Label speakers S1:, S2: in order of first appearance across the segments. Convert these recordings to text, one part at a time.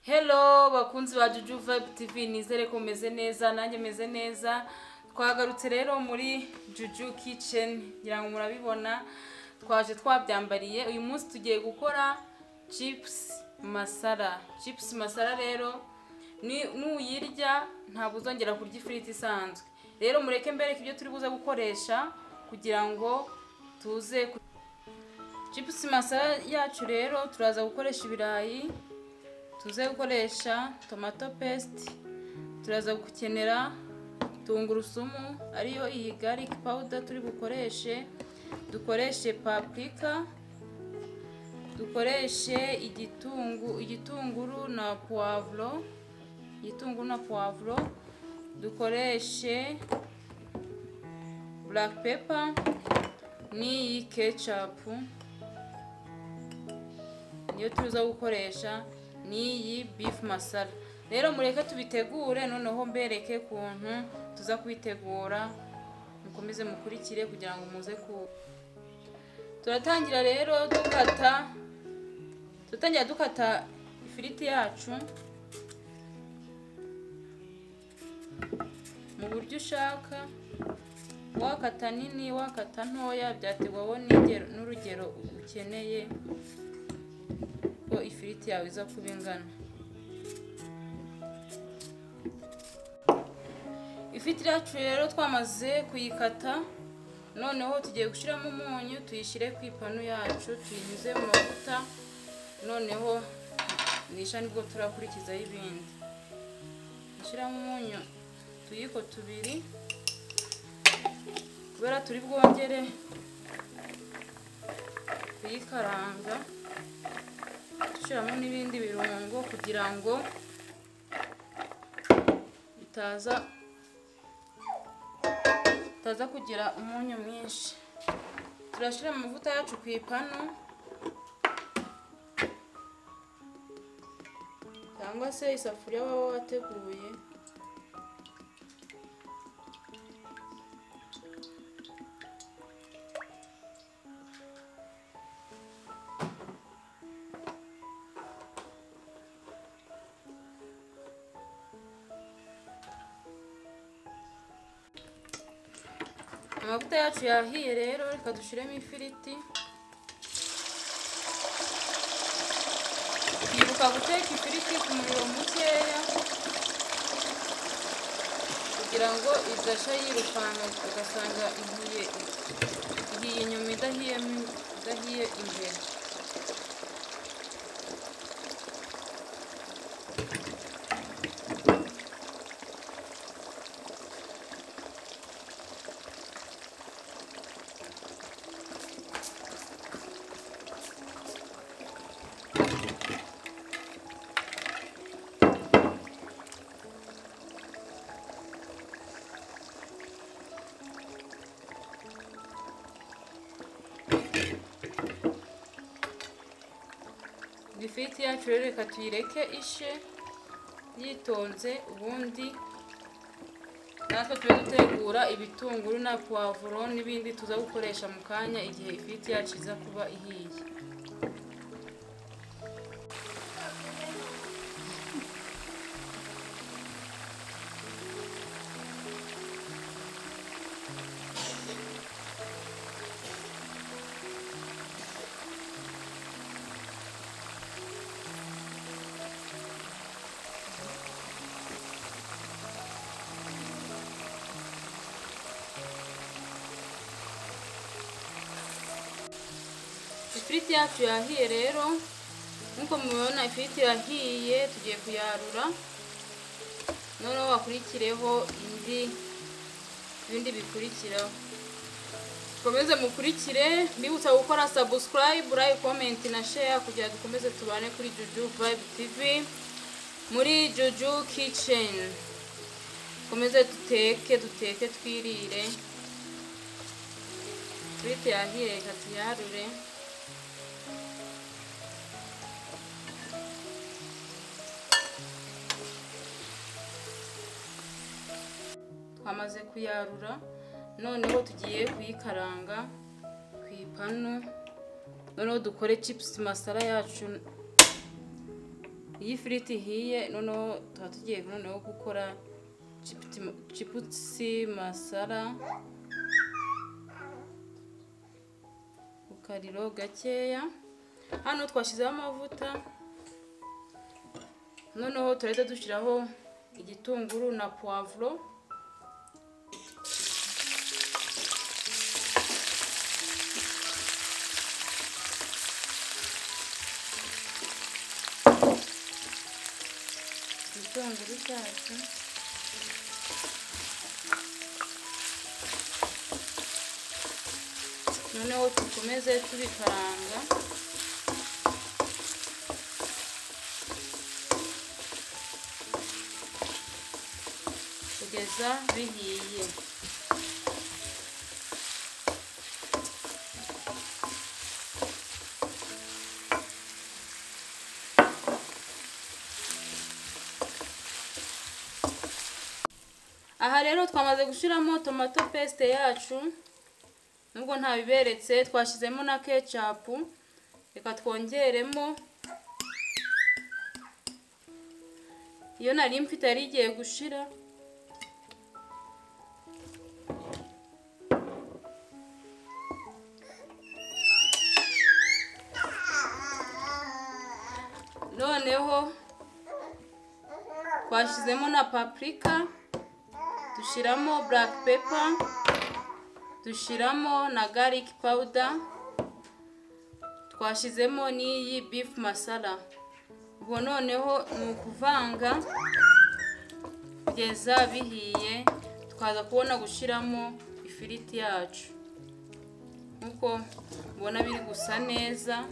S1: Hello bakunzi ba Juju Vibe TV, nizere ko meze neza, nanjye meze neza. Twagarutse rero muri Juju Kitchen, ngira ngo murabibona twaje twabyambariye. Uyu munsi tugiye gukora chips masala. Chips masala rero nuyirya ntabwo uzongera kurya ifiriti isanzwe. Rero mureke mbereke ibyo turi buze gukoresha kugira ngo tuze chips masala yacu. Rero turaza gukoresha ibirayi, tuze gukoresha tomato paste, turaza gukenera tungurusumu ariyo iyi garlic powder turi bukoreshe, dukoreshe paprika, dukoreshe igitunguru na poivro, dukoreshe black pepper ni ketchup niyo tuza gukoresha, ni beef masala. Rero mureke tubitegure, noneho mbereke kuntu tuza kubitegura, mukomeze mukurikire kugira ngo muze turatangira rero dukata ifiriti yacu mu buryo ushaka, wakata nini wakata ntoya, byategwaho n'urugero ukeneye ko ifiriti yawe iza kuba ingana. Ifiriti yacu rero twamaze kuyikata, noneho tugiye gushyiramo umunyu, tuyishyire ku ipanu yacu, tuyinyuze mu mavuta, noneho nisha nibwo turakurikizaho ibindi. Dushyiramo umunyu tuyiko tubiri kubera turi bwongere kuyikaranga, dushyiramo n'ibindi birungo kugira ngo bitaza kugira umunyu mwinshi. Turashyira amavuta yacu ku ipanu cyangwa se isafuriya waba wateguye, amavuta yacu yahiye. Rero reka dushyiremo ifiriti. Twibuka guteka ifiriti ku muriro mukeya kugira ngo idasha yirukanka ugasanga ihiye inyuma idahiye imbere. Ifiriti yacu rero reka tuyireke ishe yitonze, ubundi natwe tube dutegura ibitunguru na poivro n'ibindi tuza gukoresha mu kanya igihe ifiriti yacu iza kuba ihiye. Ifiriti yacu yahiye rero, nkuko mubibona ifiriti yahiye, tugiye kuyarura. Noneho wakurikireho ibindi bikurikiraho. Komeze mukurikire, mbibutsa gukora subscribe, like, comment na share kugira dukomeze tubane kuri Juju Vibe TV muri Juju Kitchen. Komeze duteke twirire. Ifiriti yahiye reka tuyarure. Twamaze kuyarura, noneho tugiye kuyikaranga ku ipanu. Noneho dukore chips masala yacu iyi firiti ihiye noneho tuba tugiye noneho gukora chipusi masala ku kariro gakeya. Hano twashyizeho amavuta, noneho turahita dushyiraho igitunguru na poivro. Igitunguru cyacu noneho dukomeze tubikaranga kugeza bihiye. Aha rero twamaze gushyiramo tomato paste yacu, nubwo ntabiberetse. Twashyizemo na ketchup, reka twongeremo. Iyo nari mfite yari igiye gushira. Noneho twashyizemo na paprika, dushyiramo black pepper, dushyiramo na garlic powder, twashyizemo n'iyi beef masala. Ubwo noneho ni ukuvanga kugeza bihiye, tukaza kubona gushyiramo ifiriti yacu. Nkuko mubona biri gusa neza,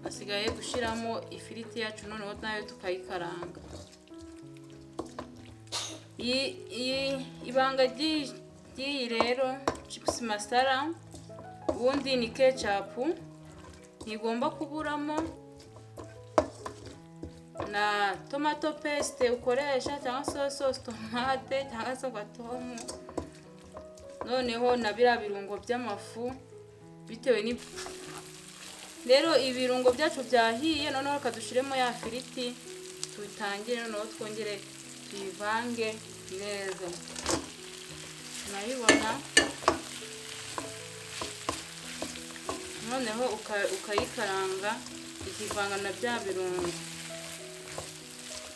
S1: hasigaye gushyiramo ifiriti yacu noneho nayo tukayikaranga. Ibanga ry'iyi rero chips masala ubundi ni ketchup, ntigomba kuburamo na tomato paste ukoresha cyangwa sauce tomate cyangwa se gatomu, noneho na biriya birungo by'amafu bitewe ni. Rero ibirungo byacu byahiye, noneho kadushyiremo ya firiti, tutangire noneho twongere tuyivange neza. Nayibona noneho ukayikaranga ikivanga na bya birungo.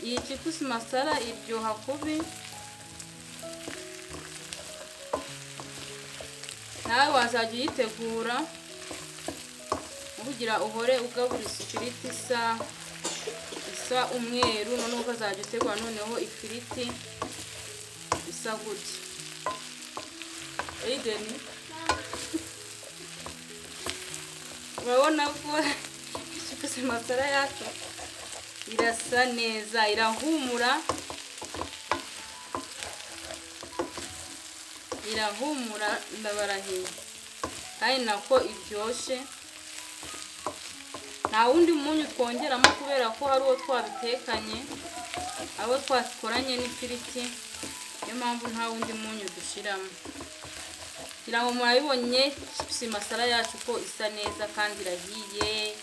S1: Iyi chips masala iryoha kubi, nawe wazajya uyitegura kugira uhore ugaburira ifiriti isa umweru, noneho ukazajya utegura noneho ifiriti isa gutya. Aideni urabona ko chips masala yacu irasa neza, irahumura ndabarahiye, kandi nako iryoshye. Nta wundi munyu twongeramo kubera ko hari uwo twabitekanye, abo twakoranye n'ifiriti, niyo mpamvu nta wundi munyu dushyiramo. Kugira ngo murabibonye chips masala yacu ko isa neza kandi irahiye,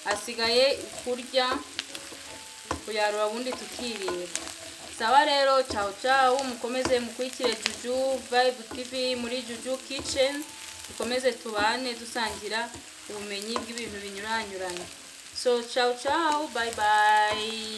S1: hasigaye kurya kuyarura ubundi tukirira. Sawa rero, ciao ciao, mukomeze mukurikire Juju Vibe TV muri Juju Kitchen, dukomeze tubane dusangira ubumenyi bw'ibintu binyuranyuranye. So ciao ciao, bye bye.